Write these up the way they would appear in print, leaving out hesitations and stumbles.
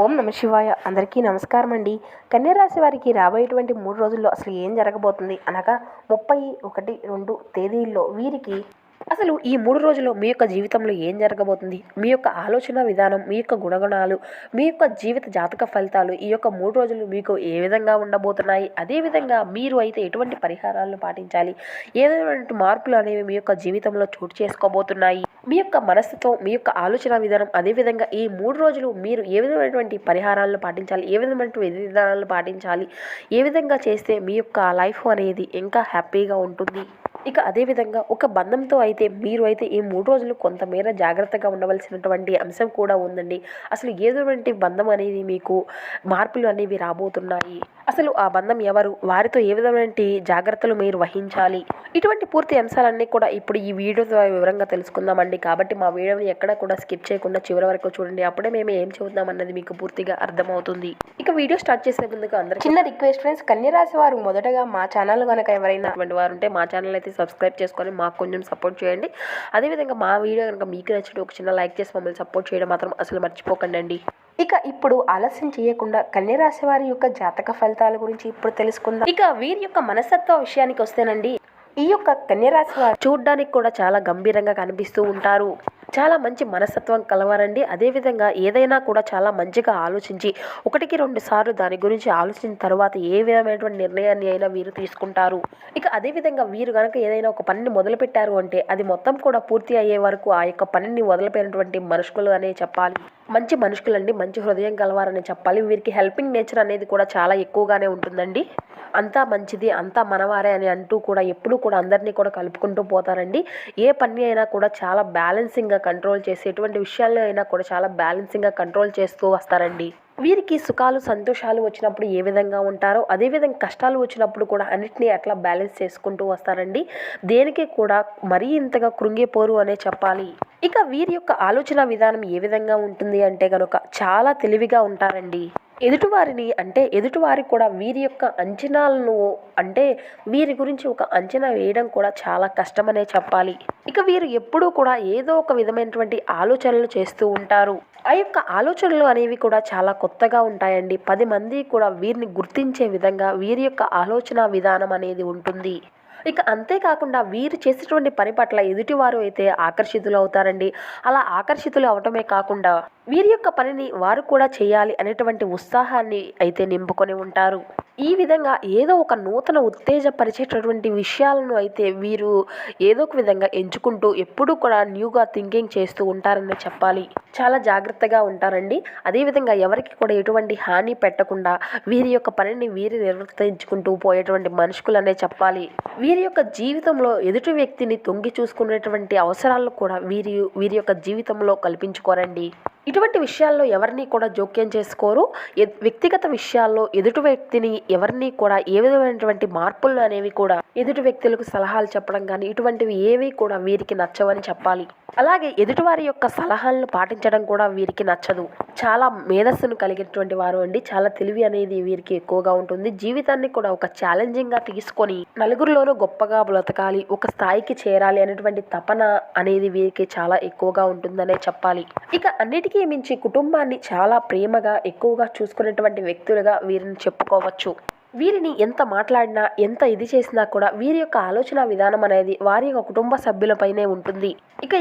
ఓం నమ శివాయ. అందరికీ నమస్కారం అండి. కన్యరాశి వారికి రాబోయేటువంటి 3 రోజుల్లో అసలు ఏం జరగబోతుంది అనగా 31, 2 తేదీల్లో వీరికి అసలు ఈ 3 రోజుల్లో మీ యొక్క జీవితంలో ఏం జరగబోతుంది, మీ యొక్క ఆలోచన విధానం, మీ యొక్క గుణగణాలు, మీ యొక్క జీవిత జాతక ఫలితాలు ఈ యొక్క 3 రోజులు మీకు ఏ విధంగా ఉండబోతున్నాయి, అదేవిధంగా మీరు అయితే ఎటువంటి పరిహారాలను పాటించాలి, ఏదైనా మార్పులు అనేవి మీ యొక్క జీవితంలో చోటు చేసుకోబోతున్నాయి, మీ యొక్క మనస్తత్వం, మీ యొక్క ఆలోచన విధానం, అదేవిధంగా ఈ 3 రోజులు మీరు ఏ విధమైనటువంటి పరిహారాలను పాటించాలి, ఏ విధమైనటువంటి విధి విధానాలను పాటించాలి, ఏ విధంగా చేస్తే మీ యొక్క లైఫ్ అనేది ఇంకా హ్యాపీగా ఉంటుంది. ఇక అదేవిధంగా ఒక బంధంతో అయితే మీరు అయితే ఈ 3 రోజులు కొంతమేర జాగ్రత్తగా ఉండవలసినటువంటి అంశం కూడా ఉందండి. అసలు ఏటువంటి బంధం అనేది మీకు మార్పులు అనేవి రాబోతున్నాయి, అసలు ఆ బంధం ఎవరు, వారితో ఏ విధమైన జాగ్రత్తలు మీరు వహించాలి, ఇటువంటి పూర్తి అంశాలన్నీ కూడా ఇప్పుడు ఈ వీడియో ద్వారా వివరంగా తెలుసుకుందామండి. కాబట్టి మా వీడియోని ఎక్కడ కూడా స్కిప్ చేయకుండా చివరి వరకు చూడండి. అప్పుడే మేము ఏం చెబుతాం అన్నది మీకు పూర్తిగా అర్థమవుతుంది. ఇక వీడియో స్టార్ట్ చేసే ముందుగా అందరికీ చిన్న రిక్వెస్ట్ ఫ్రెండ్స్, కన్యరాశి వారు మొదటగా మా ఛానల్ కనుక ఎవరైనా అటువంటి వారు ఉంటే మా ఛానల్ అయితే సబ్స్క్రైబ్ చేసుకొని మాకు కొంచెం సపోర్ట్ చేయండి. అదేవిధంగా మా వీడియో కనుక మీకు నచ్చితే ఒక చిన్న లైక్ చేసి మమ్మల్ని సపోర్ట్ చేయడం మాత్రం అసలు మర్చిపోకండి. ఇక ఇప్పుడు ఆలస్యం చేయకుండా కన్యరాశి వారి యొక్క జాతక ఫలితాల గురించి ఇప్పుడు తెలుసుకుందాం. ఇక వీరి యొక్క మనస్తత్వ విషయానికి వస్తేనండి, ఈ యొక్క కన్యరాశి వారు చూడ్డానికి కూడా చాలా గంభీరంగా కనిపిస్తూ ఉంటారు. చాలా మంచి మనస్తత్వం కలవారండి. అదేవిధంగా ఏదైనా కూడా చాలా మంచిగా ఆలోచించి 1-2 సార్లు దాని గురించి ఆలోచించిన తర్వాత ఏ విధమైనటువంటి నిర్ణయాన్ని అయినా వీరు తీసుకుంటారు. ఇక అదేవిధంగా వీరు కనుక ఏదైనా ఒక పనిని మొదలుపెట్టారు అంటే అది మొత్తం కూడా పూర్తి అయ్యే వరకు ఆ యొక్క పనిని వదిలిపోయినటువంటి మనుషులు అనే చెప్పాలి. మంచి మనుషులండి, మంచి హృదయం కలవారని చెప్పాలి. వీరికి హెల్పింగ్ నేచర్ అనేది కూడా చాలా ఎక్కువగానే ఉంటుందండి. అంతా మంచిది, అంతా మనవారే అని అంటూ కూడా ఎప్పుడూ కూడా అందరినీ కూడా కలుపుకుంటూ పోతారండి. ఏ పని అయినా కూడా చాలా బ్యాలెన్సింగ్గా కంట్రోల్ చేసి, ఎటువంటి విషయాల్లో అయినా కూడా చాలా బ్యాలెన్సింగ్గా కంట్రోల్ చేస్తూ వస్తారండి. వీరికి సుఖాలు సంతోషాలు వచ్చినప్పుడు ఏ విధంగా ఉంటారో అదేవిధంగా కష్టాలు వచ్చినప్పుడు కూడా అన్నిటినీ అట్లా బ్యాలెన్స్ చేసుకుంటూ వస్తారండి. దేనికి కూడా మరీ ఇంతగా కృంగిపోరు అనే చెప్పాలి. ఇక వీరి యొక్క ఆలోచన విధానం ఏ విధంగా ఉంటుంది అంటే కనుక చాలా తెలివిగా ఉంటారండి. ఎదుటివారికి కూడా వీరి యొక్క అంచనాలను అంటే వీరి గురించి ఒక అంచనా వేయడం కూడా చాలా కష్టమనే చెప్పాలి. ఇక వీరు ఎప్పుడూ కూడా ఏదో ఒక విధమైనటువంటి ఆలోచనలు చేస్తూ ఉంటారు. ఆ యొక్క ఆలోచనలు అనేవి కూడా చాలా కొత్తగా ఉంటాయండి. 10 మంది కూడా వీరిని గుర్తించే విధంగా వీరి యొక్క ఆలోచన విధానం అనేది ఉంటుంది. ఇక అంతేకాకుండా వీరు చేసేటువంటి పని పట్ల ఎదుటివారు అయితే ఆకర్షితులు అవుతారండి. అలా ఆకర్షితులు అవటమే కాకుండా వీరి యొక్క పనిని వారు కూడా చేయాలి అనేటువంటి ఉత్సాహాన్ని అయితే నింపుకొని ఉంటారు. ఈ విధంగా ఏదో ఒక నూతన ఉత్తేజపరిచేటటువంటి విషయాలను అయితే వీరు ఏదో ఒక విధంగా ఎంచుకుంటూ ఎప్పుడూ కూడా న్యూగా థింకింగ్ చేస్తూ ఉంటారని చెప్పాలి. చాలా జాగ్రత్తగా ఉంటారండి. అదేవిధంగా ఎవరికి కూడా ఎటువంటి హాని పెట్టకుండా వీరి యొక్క పనిని వీరు నిర్వర్తించుకుంటూ పోయేటువంటి మనుషులనే చెప్పాలి. వీరి యొక్క జీవితంలో ఎదుటి వ్యక్తిని తొంగి చూసుకునేటువంటి అవసరాలను కూడా వీరి యొక్క జీవితంలో కల్పించుకోరండి. ఇటువంటి విషయాల్లో ఎవరిని కూడా జోక్యం చేసుకోరు. వ్యక్తిగత విషయాల్లో ఎదుటి వ్యక్తిని ఎవరిని కూడా ఏ విధమైనటువంటి మార్పులు అనేవి కూడా ఎదుటి వ్యక్తులకు సలహాలు చెప్పడం కానీ ఇటువంటివి ఏవి కూడా వీరికి నచ్చవని చెప్పాలి. అలాగే ఎదుటివారి యొక్క సలహాలను పాటించడం కూడా వీరికి నచ్చదు. చాలా మేధస్సును కలిగినటువంటి వారు అండి. చాలా తెలివి అనేది వీరికి ఎక్కువగా ఉంటుంది. జీవితాన్ని కూడా ఒక ఛాలెంజింగ్గా తీసుకొని నలుగురిలోనూ గొప్పగా బ్రతకాలి, ఒక స్థాయికి చేరాలి అనేటువంటి తపన అనేది వీరికి చాలా ఎక్కువగా ఉంటుందనే చెప్పాలి. ఇక అన్నిటికీ మించి కుటుంబాన్ని చాలా ప్రేమగా ఎక్కువగా చూసుకునేటువంటి వ్యక్తులుగా వీరిని చెప్పుకోవచ్చు. వీరిని ఎంత మాట్లాడినా ఎంత ఇది చేసినా కూడా వీరి యొక్క ఆలోచన విధానం అనేది వారి యొక్క కుటుంబ సభ్యులపైనే ఉంటుంది.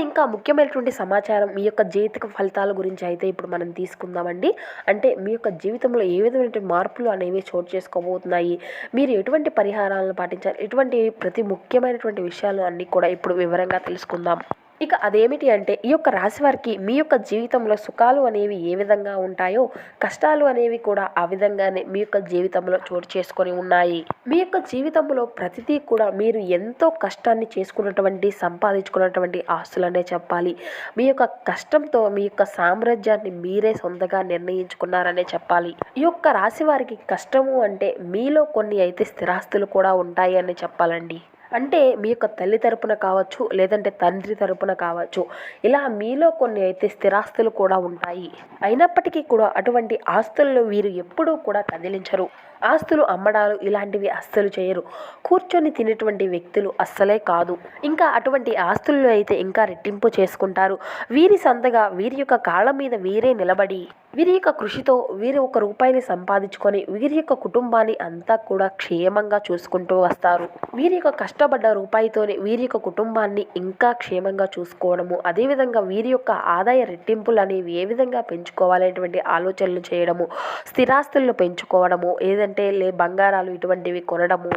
ఇంకా ముఖ్యమైనటువంటి సమాచారం మీ యొక్క జీవిత ఫలితాల గురించి అయితే ఇప్పుడు మనం తీసుకుందామండి. అంటే మీ యొక్క జీవితంలో ఏ విధమైన మార్పులు అనేవి చోటు చేసుకోబోతున్నాయి, మీరు ఎటువంటి పరిహారాలను పాటించాలి, ఇటువంటి ప్రతి ముఖ్యమైనటువంటి విషయాలు అన్నీ కూడా ఇప్పుడు వివరంగా తెలుసుకుందాం. ఇక అదేమిటి అంటే ఈ యొక్క రాశి వారికి మీ యొక్క జీవితంలో సుఖాలు అనేవి ఏ విధంగా ఉంటాయో కష్టాలు అనేవి కూడా ఆ విధంగానే మీ యొక్క జీవితంలో చోటు చేసుకొని ఉన్నాయి. మీ యొక్క జీవితంలో ప్రతిదీ కూడా మీరు ఎంతో కష్టాన్ని చేసుకున్నటువంటి సంపాదించుకున్నటువంటి ఆస్తులనే చెప్పాలి. మీ యొక్క కష్టంతో మీ యొక్క సామ్రాజ్యాన్ని మీరే సొంతగా నిర్ణయించుకున్నారనే చెప్పాలి. ఈ యొక్క రాశి వారికి కష్టము అంటే మీలో కొన్ని అయితే స్థిరాస్తులు కూడా ఉంటాయి అని చెప్పాలండి. అంటే మీ యొక్క తల్లి తరపున కావచ్చు, లేదంటే తండ్రి తరపున కావచ్చు, ఇలా మీలో కొన్ని అయితే స్థిరాస్తులు కూడా ఉంటాయి. అయినప్పటికీ కూడా అటువంటి ఆస్తులను వీరు ఎప్పుడూ కూడా కదిలించరు. ఆస్తులు అమ్మడాలు ఇలాంటివి అస్సలు చేయరు. కూర్చొని తినేటువంటి వ్యక్తులు అస్సలే కాదు. ఇంకా అటువంటి ఆస్తులను అయితే ఇంకా రెట్టింపు చేసుకుంటారు. వీరి సొంతగా వీరి యొక్క కాళ్ళ మీద వీరే నిలబడి వీరి యొక్క కృషితో వీరి ఒక రూపాయిని సంపాదించుకొని వీరి యొక్క కుటుంబాన్ని అంతా కూడా క్షేమంగా చూసుకుంటూ వస్తారు. వీరి యొక్క కష్టపడ్డ రూపాయితోనే వీరి యొక్క కుటుంబాన్ని ఇంకా క్షేమంగా చూసుకోవడము, అదేవిధంగా వీరి యొక్క ఆదాయ రెట్టింపులు అనేవి ఏ విధంగా పెంచుకోవాలనేటువంటి ఆలోచనలు చేయడము, స్థిరాస్తులను పెంచుకోవడము, ఏదంటే బంగారాలు ఇటువంటివి కొనడము,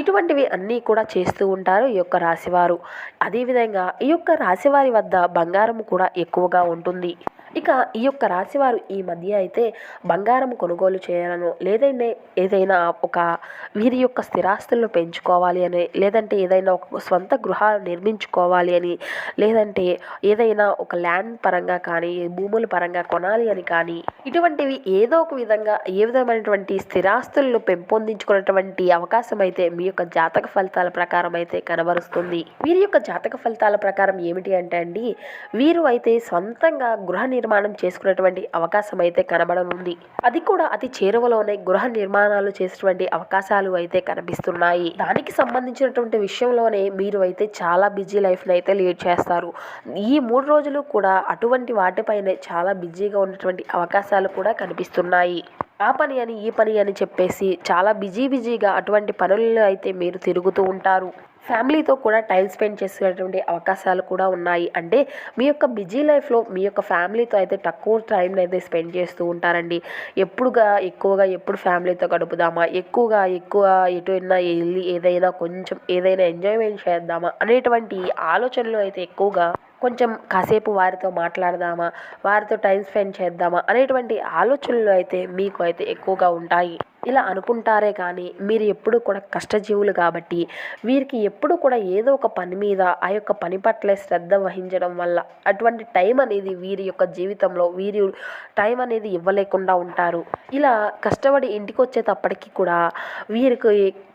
ఇటువంటివి అన్నీ కూడా చేస్తూ ఉంటారు ఈ యొక్క రాశివారు. అదేవిధంగా ఈ యొక్క రాశివారి వద్ద బంగారం కూడా ఎక్కువగా ఉంటుంది. ఇక ఈ యొక్క రాశివారు ఈ మధ్య అయితే బంగారం కొనుగోలు చేయాలను, లేదంటే ఏదైనా ఒక వీరి యొక్క స్థిరాస్తులను పెంచుకోవాలి అని, లేదంటే ఏదైనా ఒక స్వంత గృహాలు నిర్మించుకోవాలి అని, లేదంటే ఏదైనా ఒక ల్యాండ్ పరంగా కానీ భూముల పరంగా కొనాలి అని కానీ, ఇటువంటివి ఏదో ఒక విధంగా ఏ విధమైనటువంటి స్థిరాస్తులను పెంపొందించుకున్నటువంటి అవకాశం అయితే మీ యొక్క జాతక ఫలితాల ప్రకారం అయితే కనబరుస్తుంది. వీరి యొక్క జాతక ఫలితాల ప్రకారం ఏమిటి అంటే అండి, వీరు అయితే సొంతంగా గృహ నిర్మాణం చేసుకునేటువంటి అవకాశం అయితే కనబడనుంది. అది కూడా అతి చేరువలోనే గృహ నిర్మాణాలు చేసేటువంటి అవకాశాలు అయితే కనిపిస్తున్నాయి. దానికి సంబంధించినటువంటి విషయంలోనే మీరు అయితే చాలా బిజీ లైఫ్ని అయితే లీడ్ చేస్తారు. ఈ 3 రోజులు కూడా అటువంటి వాటిపైనే చాలా బిజీగా ఉన్నటువంటి అవకాశాలు కూడా కనిపిస్తున్నాయి. ఆ పని అని ఈ పని అని చెప్పేసి చాలా బిజీగా అటువంటి పనుల్లో అయితే మీరు తిరుగుతూ ఉంటారు. ఫ్యామిలీతో కూడా టైం స్పెండ్ చేసేటువంటి అవకాశాలు కూడా ఉన్నాయి. అంటే మీ యొక్క బిజీ లైఫ్లో మీ యొక్క ఫ్యామిలీతో అయితే తక్కువ టైం అయితే స్పెండ్ చేస్తూ ఉంటారండి. ఎక్కువగా ఎప్పుడు ఫ్యామిలీతో గడుపుదామా, ఎక్కువ ఎటైనా వెళ్ళి ఏదైనా ఎంజాయ్మెంట్ చేద్దామా అనేటువంటి ఆలోచనలు అయితే ఎక్కువగా, కొంచెం కాసేపు వారితో మాట్లాడదామా, వారితో టైం స్పెండ్ చేద్దామా అనేటువంటి ఆలోచనలు అయితే మీకు అయితే ఎక్కువగా ఉంటాయి. ఇలా అనుకుంటారే కానీ మీరు ఎప్పుడు కూడా కష్టజీవులు కాబట్టి వీరికి ఎప్పుడు కూడా ఏదో ఒక పని మీద ఆ యొక్క పని పట్లే శ్రద్ధ వహించడం వల్ల అటువంటి టైం అనేది వీరి యొక్క జీవితంలో వీరు టైం అనేది ఇవ్వలేకుండా ఉంటారు. ఇలా కష్టపడి ఇంటికి వచ్చేటప్పటికి కూడా వీరికి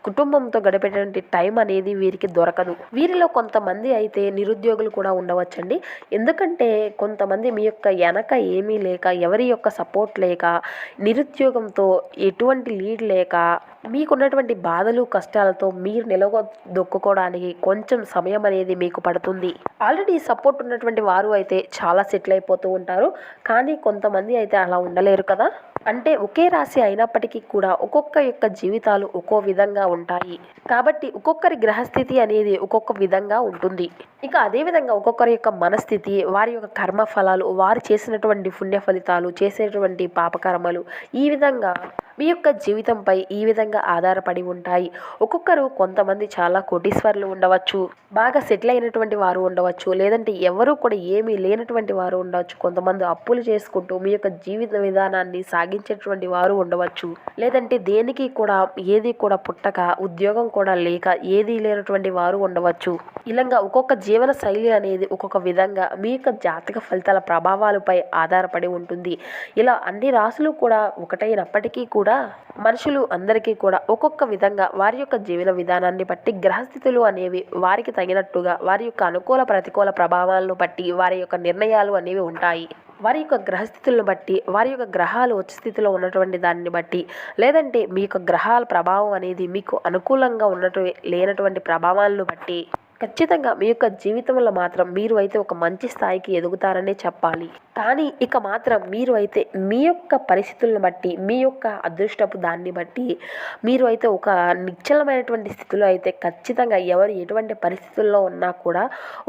కుటుంబంతో గడిపేటువంటి టైం అనేది వీరికి దొరకదు. వీరిలో కొంతమంది అయితే నిరుద్యోగులు కూడా ఉండవచ్చండి. ఎందుకంటే కొంతమంది మీ యొక్క వెనక ఏమీ లేక, ఎవరి యొక్క సపోర్ట్ లేక, నిరుద్యోగంతో ఎటువంటి లీడ్ లేక, మీకున్నటువంటి బాధలు కష్టాలతో మీరు నిలదొక్కుకోవడానికి కొంచెం సమయం అనేది మీకు పడుతుంది. ఆల్రెడీ సపోర్ట్ ఉన్నటువంటి వారు అయితే చాలా సెటిల్ అయిపోతూ ఉంటారు. కానీ కొంతమంది అయితే అలా ఉండలేరు కదా. అంటే ఒకే రాశి అయినప్పటికీ కూడా ఒక్కొక్క యొక్క జీవితాలు ఒక్కో విధంగా ఉంటాయి. కాబట్టి ఒక్కొక్కరి గ్రహస్థితి అనేది ఒక్కొక్క విధంగా ఉంటుంది. ఇక అదేవిధంగా ఒక్కొక్కరి యొక్క మనస్థితి, వారి యొక్క కర్మ ఫలాలు, వారు చేసినటువంటి పుణ్య ఫలితాలు, చేసేటువంటి పాపకర్మలు ఈ విధంగా మీ యొక్క జీవితంపై ఈ విధంగా ఆధారపడి ఉంటాయి. కొంతమంది చాలా కోటీశ్వరులు ఉండవచ్చు, బాగా సెటిల్ అయినటువంటి వారు ఉండవచ్చు, లేదంటే ఎవరు కూడా ఏమీ లేనటువంటి వారు ఉండవచ్చు. కొంతమంది అప్పులు చేసుకుంటూ మీ యొక్క జీవిత విధానాన్ని సాగించేటువంటి వారు ఉండవచ్చు. లేదంటే దేనికి కూడా ఏది కూడా పుట్టక, ఉద్యోగం కూడా లేక ఏది లేనటువంటి వారు ఉండవచ్చు. ఇలాగా ఒక్కొక్క జీవన శైలి అనేది ఒక్కొక్క విధంగా మీ యొక్క జాతక ఫలితాల ప్రభావాలపై ఆధారపడి ఉంటుంది. ఇలా అన్ని రాశులు కూడా ఒకటైనప్పటికీ కూడా మనుషులు అందరికీ కూడా ఒక్కొక్క విధంగా వారి యొక్క జీవన విధానాన్ని బట్టి గ్రహస్థితులు అనేవి వారికి తగినట్టుగా, వారి యొక్క అనుకూల ప్రతికూల ప్రభావాలను బట్టి వారి యొక్క నిర్ణయాలు అనేవి ఉంటాయి. వారి యొక్క గ్రహస్థితులను బట్టి, వారి యొక్క గ్రహాలు ఉచ్చ స్థితిలో ఉన్నటువంటి దాన్ని బట్టి, లేదంటే మీ యొక్క గ్రహాల ప్రభావం అనేది మీకు అనుకూలంగా లేనటువంటి ప్రభావాలను బట్టి ఖచ్చితంగా మీ యొక్క జీవితంలో మాత్రం మీరు అయితే ఒక మంచి స్థాయికి ఎదుగుతారనే చెప్పాలి. కానీ ఇక మాత్రం మీరు అయితే మీ యొక్క పరిస్థితులను బట్టి, మీ యొక్క అదృష్టపు దాన్ని బట్టి మీరు అయితే ఒక నిశ్చలమైనటువంటి స్థితిలో అయితే ఖచ్చితంగా ఎవరు ఎటువంటి పరిస్థితుల్లో ఉన్నా కూడా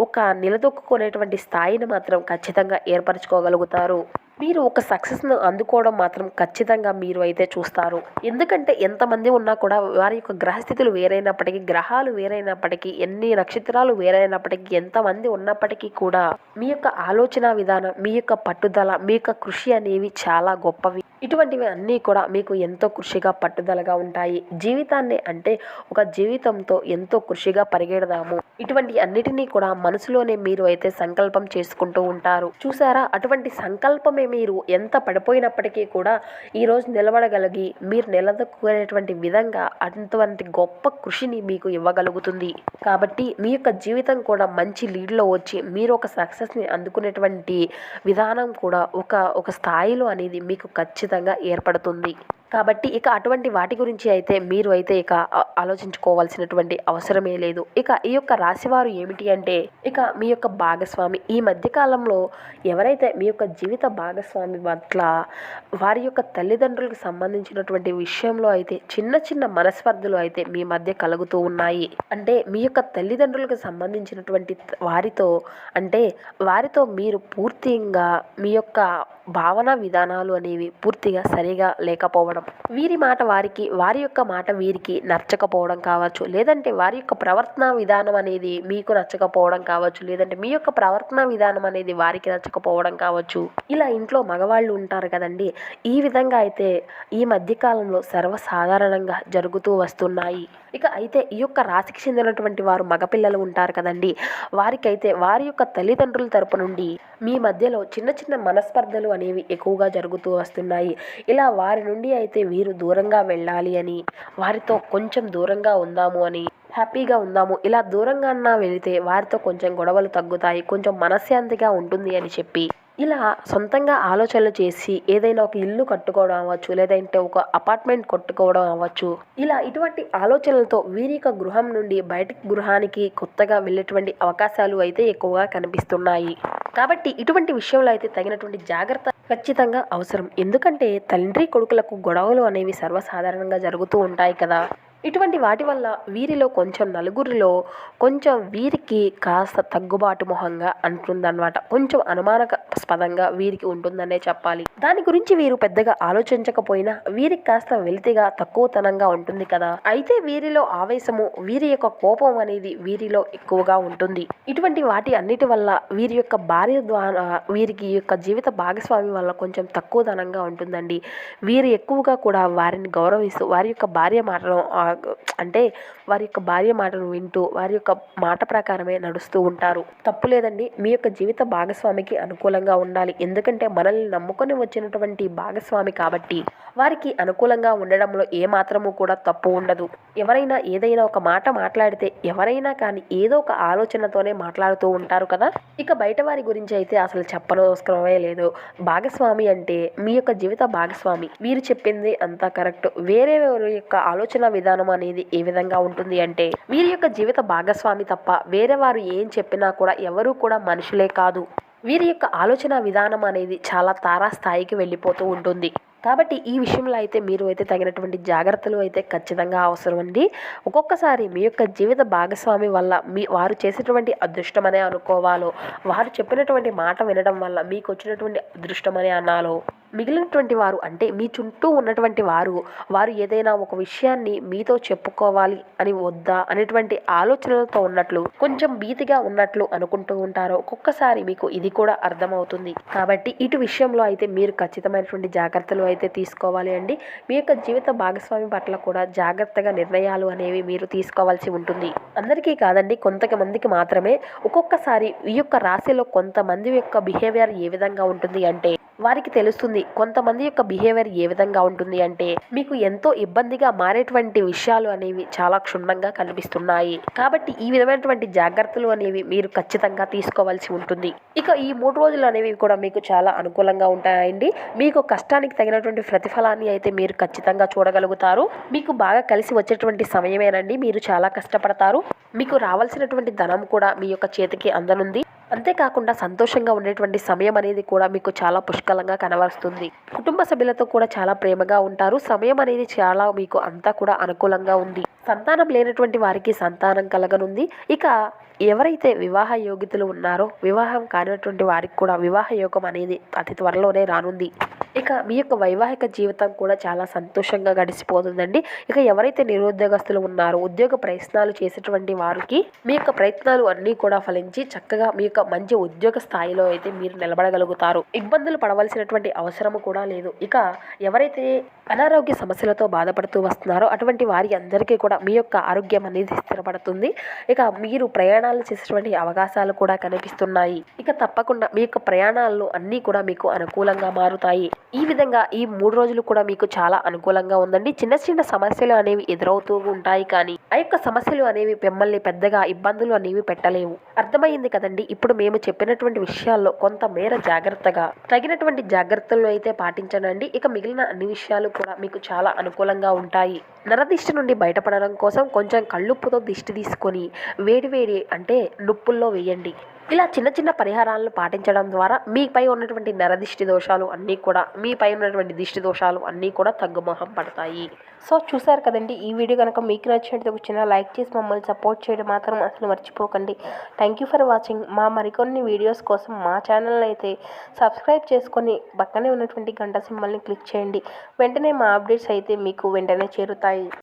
ఒక నిలదొక్కునేటువంటి స్థాయిని మాత్రం ఖచ్చితంగా ఏర్పరచుకోగలుగుతారు. మీరు ఒక సక్సెస్ను అందుకోవడం మాత్రం ఖచ్చితంగా మీరు అయితే చూస్తారు. ఎందుకంటే ఎంతమంది ఉన్నా కూడా వారి యొక్క గ్రహస్థితులు వేరైనప్పటికీ, గ్రహాలు వేరైనప్పటికీ, ఎన్ని నక్షత్రాలు వేరైనప్పటికీ, ఎంతమంది ఉన్నప్పటికీ కూడా మీ యొక్క ఆలోచన విధానం, మీ యొక్క పట్టుదల, మీ యొక్క కృషి అనేవి చాలా గొప్పవి. ఇటువంటివి అన్నీ కూడా మీకు ఎంతో కృషిగా పట్టుదలగా ఉంటాయి. జీవితాన్ని అంటే ఒక జీవితంతో ఎంతో కృషిగా పరిగెడదాము, ఇటువంటి అన్నిటినీ కూడా మనసులోనే మీరు అయితే సంకల్పం చేసుకుంటూ ఉంటారు. చూసారా, అటువంటి సంకల్పమే మీరు ఎంత పడిపోయినప్పటికీ కూడా ఈరోజు నిలబడగలిగి మీరు నిలదొక్కునేటువంటి విధంగా అటువంటి గొప్ప కృషిని మీకు ఇవ్వగలుగుతుంది. కాబట్టి మీ యొక్క జీవితం కూడా మంచి లీడ్లో వచ్చి మీరు ఒక సక్సెస్ని అందుకునేటువంటి విధానం కూడా ఒక స్థాయిలో అనేది మీకు ఖచ్చితంగా ఏర్పడుతుంది. కాబట్టి ఇక అటువంటి వాటి గురించి అయితే మీరు అయితే ఇక ఆలోచించుకోవాల్సినటువంటి అవసరమే లేదు. ఇక ఈ యొక్క రాశివారు ఏమిటి అంటే, ఇక మీ యొక్క భాగస్వామి ఈ మధ్య కాలంలో ఎవరైతే మీ యొక్క జీవిత భాగస్వామి పట్ల వారి యొక్క తల్లిదండ్రులకు సంబంధించినటువంటి విషయంలో అయితే చిన్న చిన్న మనస్పర్ధలు అయితే మీ మధ్య కలుగుతూ ఉన్నాయి. అంటే మీ యొక్క తల్లిదండ్రులకు సంబంధించినటువంటి వారితో మీరు పూర్తిగా మీ యొక్క భావన విధానాలు అనేవి పూర్తిగా సరిగా లేకపోవడం, వీరి మాట వారికి, వారి యొక్క మాట వీరికి నచ్చకపోవడం కావచ్చు, లేదంటే వారి యొక్క ప్రవర్తన విధానం అనేది మీకు నచ్చకపోవడం కావచ్చు, లేదంటే మీ యొక్క ప్రవర్తన విధానం అనేది వారికి నచ్చకపోవడం కావచ్చు. ఇలా ఇంట్లో మగవాళ్ళు ఉంటారు కదండి, ఈ విధంగా అయితే ఈ మధ్యకాలంలో సర్వసాధారణంగా జరుగుతూ వస్తున్నాయి. ఇక అయితే ఈ యొక్క రాశికి చెందినటువంటి వారు మగపిల్లలు ఉంటారు కదండి, వారికైతే వారి యొక్క తల్లిదండ్రుల తరపు నుండి మీ మధ్యలో చిన్న చిన్న మనస్పర్ధలు అనేవి ఎక్కువగా జరుగుతూ వస్తున్నాయి. ఇలా వారి నుండి అయితే వీరు దూరంగా వెళ్ళాలి అని, వారితో కొంచెం దూరంగా ఉందాము అని, హ్యాపీగా ఉందాము, ఇలా దూరంగా వెళితే వారితో కొంచెం గొడవలు తగ్గుతాయి, కొంచెం మనశ్శాంతిగా ఉంటుంది అని చెప్పి ఇలా సొంతంగా ఆలోచనలు చేసి ఏదైనా ఒక ఇల్లు కట్టుకోవడం అవ్వచ్చు, లేదంటే ఒక అపార్ట్మెంట్ కట్టుకోవడం అవ్వచ్చు. ఇలా ఇటువంటి ఆలోచనలతో వీరి యొక్క గృహం నుండి బయటికి గృహానికి కొత్తగా వెళ్ళేటువంటి అవకాశాలు అయితే ఎక్కువగా కనిపిస్తున్నాయి. కాబట్టి ఇటువంటి విషయంలో అయితే తగినటువంటి జాగ్రత్త ఖచ్చితంగా అవసరం. ఎందుకంటే తండ్రి కొడుకులకు గొడవలు అనేవి సర్వసాధారణంగా జరుగుతూ ఉంటాయి కదా. ఇటువంటి వాటి వల్ల వీరిలో కొంచెం నలుగురిలో కొంచెం వీరికి కాస్త తగ్గుబాటు మొహంగా అంటుందన్నమాట. కొంచెం అనుమానాస్పదంగా వీరికి ఉంటుందనే చెప్పాలి. దాని గురించి వీరు పెద్దగా ఆలోచించకపోయినా వీరికి కాస్త వెలితిగా తక్కువతనంగా ఉంటుంది కదా. అయితే వీరిలో ఆవేశము, వీరి యొక్క కోపం అనేది వీరిలో ఎక్కువగా ఉంటుంది. ఇటువంటి వాటి అన్నిటి వల్ల వీరి యొక్క భార్య ద్వారా వీరికి యొక్క జీవిత భాగస్వామి వల్ల కొంచెం తక్కువతనంగా ఉంటుందండి. వీరు ఎక్కువగా కూడా వారిని గౌరవిస్తూ వారి యొక్క భార్య మాటను వారి యొక్క భార్య మాటను వింటూ వారి యొక్క మాట ప్రకారమే నడుస్తూ ఉంటారు. తప్పు లేదండి, మీ యొక్క జీవిత భాగస్వామికి అనుకూలంగా ఉండాలి. ఎందుకంటే మనల్ని నమ్ముకొని వచ్చినటువంటి భాగస్వామి కాబట్టి వారికి అనుకూలంగా ఉండడంలో ఏమాత్రము కూడా తప్పు ఉండదు. ఎవరైనా ఏదైనా ఒక మాట మాట్లాడితే ఎవరైనా కానీ ఏదో ఒక ఆలోచనతోనే మాట్లాడుతూ ఉంటారు కదా. ఇక బయట వారి గురించి అయితే అసలు చెప్పనవసరమే లేదు. భాగస్వామి అంటే మీ యొక్క జీవిత భాగస్వామి, వీరు చెప్పింది అంతా కరెక్ట్. వేరే యొక్క ఆలోచన విధానం అనేది ఏ విధంగా ఉంటుంది అంటే, వీరి యొక్క జీవిత భాగస్వామి తప్ప వేరే వారు ఏం చెప్పినా కూడా ఎవరూ కూడా మనుషులే కాదు. వీరి యొక్క ఆలోచన విధానం అనేది చాలా తారాస్థాయికి వెళ్ళిపోతూ ఉంటుంది. కాబట్టి ఈ విషయంలో అయితే మీరు అయితే తగినటువంటి జాగ్రత్తలు అయితే ఖచ్చితంగా అవసరం అండి. ఒక్కొక్కసారి మీ యొక్క జీవిత భాగస్వామి వల్ల వారు చేసేటువంటి అదృష్టమనే అనుకోవాలో, వారు చెప్పినటువంటి మాట వినడం వల్ల మీకు వచ్చినటువంటి అదృష్టమనే అనాలో, మిగిలినటువంటి వారు అంటే మీ చుట్టూ ఉన్నటువంటి వారు ఏదైనా ఒక విషయాన్ని మీతో చెప్పుకోవాలి అని వద్దా అనేటువంటి ఆలోచనలతో ఉన్నట్లు, కొంచెం భీతిగా ఉన్నట్లు అనుకుంటూ ఉంటారు. ఒక్కొక్కసారి మీకు ఇది కూడా అర్థమవుతుంది. కాబట్టి ఇటు విషయంలో అయితే మీరు ఖచ్చితమైనటువంటి జాగ్రత్తలు అయితే తీసుకోవాలి అండి. మీ యొక్క జీవిత భాగస్వామి పట్ల కూడా జాగ్రత్తగా నిర్ణయాలు అనేవి మీరు తీసుకోవాల్సి ఉంటుంది. అందరికీ కాదండి, కొంతమందికి మాత్రమే. ఒక్కొక్కసారి ఈ యొక్క రాశిలో కొంతమంది యొక్క బిహేవియర్ ఏ విధంగా ఉంటుంది అంటే వారికి తెలుస్తుంది. కొంతమంది యొక్క బిహేవియర్ ఏ విధంగా ఉంటుంది అంటే మీకు ఎంతో ఇబ్బందిగా మారేటువంటి విషయాలు అనేవి చాలా క్షుణ్ణంగా కనిపిస్తున్నాయి. కాబట్టి ఈ విధమైనటువంటి జాగ్రత్తలు అనేవి మీరు ఖచ్చితంగా తీసుకోవాల్సి ఉంటుంది. ఇక ఈ 3 రోజులు అనేవి కూడా మీకు చాలా అనుకూలంగా ఉంటాయండి. మీకు కష్టానికి తగినటువంటి ప్రతిఫలాన్ని అయితే మీరు ఖచ్చితంగా చూడగలుగుతారు. మీకు బాగా కలిసి వచ్చేటువంటి సమయమేనండి. మీరు చాలా కష్టపడతారు. మీకు రావాల్సినటువంటి ధనం కూడా మీ యొక్క చేతికి అందనుంది. అంతేకాకుండా సంతోషంగా ఉండేటువంటి సమయం అనేది కూడా మీకు చాలా పుష్కలంగా కనబరుస్తుంది. కుటుంబ సభ్యులతో కూడా చాలా ప్రేమగా ఉంటారు. సమయం అనేది చాలా మీకు అంతా కూడా అనుకూలంగా ఉంది. సంతానం లేనటువంటి వారికి సంతానం కలగనుంది. ఇక ఎవరైతే వివాహ యోగ్యతలు ఉన్నారో, వివాహం కానిటువంటి వారికి కూడా వివాహ యోగం అనేది అతి త్వరలోనే రానుంది. ఇక మీ యొక్క వైవాహిక జీవితం కూడా చాలా సంతోషంగా గడిచిపోతుందండి. ఇక ఎవరైతే నిరుద్యోగస్తులు ఉన్నారో, ఉద్యోగ ప్రయత్నాలు చేసేటువంటి వారికి మీ యొక్క ప్రయత్నాలు అన్నీ కూడా ఫలించి చక్కగా మీ యొక్క మంచి ఉద్యోగ స్థాయిలో అయితే మీరు నిలబడగలుగుతారు. ఇబ్బందులు పడవలసినటువంటి అవసరము కూడా లేదు. ఇక ఎవరైతే అనారోగ్య సమస్యలతో బాధపడుతూ వస్తున్నారో అటువంటి వారి అందరికీ కూడా మీ యొక్క ఆరోగ్యం అనేది స్థిరపడుతుంది. ఇక మీరు ప్రయాణాలు చేసేటువంటి అవకాశాలు కూడా కనిపిస్తున్నాయి. ఇక తప్పకుండా మీ యొక్క ప్రయాణాల్లో అన్నీ కూడా మీకు అనుకూలంగా మారుతాయి. ఈ విధంగా ఈ 3 రోజులు కూడా మీకు చాలా అనుకూలంగా ఉందండి. చిన్న చిన్న సమస్యలు అనేవి ఎదురవుతూ ఉంటాయి, కానీ ఆ యొక్క సమస్యలు అనేవి మిమ్మల్ని పెద్దగా ఇబ్బందులు అనేవి పెట్టలేవు. అర్థమైంది కదండి. ఇప్పుడు మేము చెప్పినటువంటి విషయాల్లో కొంత మేర జాగ్రత్తగా తగినటువంటి జాగ్రత్తలు అయితే పాటించనండి. ఇక మిగిలిన అన్ని విషయాలు కూడా మీకు చాలా అనుకూలంగా ఉంటాయి. నరదిష్టి నుండి బయటపడడం కోసం కొంచెం కళ్ళుప్పుతో దిష్టి తీసుకొని వేడి అంటే నుప్పుల్లో వేయండి. ఇలా చిన్న చిన్న పరిహారాలను పాటించడం ద్వారా మీపై ఉన్నటువంటి నరదిష్టి దోషాలు అన్నీ కూడా మీపై ఉన్నటువంటి దిష్టి దోషాలు అన్నీ కూడా తగ్గుముఖం పడతాయి. సో చూసారు కదండి. ఈ వీడియో కనుక మీకు నచ్చినట్టు ఒక చిన్న లైక్ చేసి మమ్మల్ని సపోర్ట్ చేయడం మాత్రం అసలు మర్చిపోకండి. Thank you for watching. మరికొన్ని వీడియోస్ కోసం మా ఛానల్ అయితే సబ్స్క్రైబ్ చేసుకొని పక్కనే ఉన్నటువంటి గంట సింబల్ని క్లిక్ చేయండి. వెంటనే మా అప్డేట్స్ అయితే మీకు వెంటనే చేరుతాయి.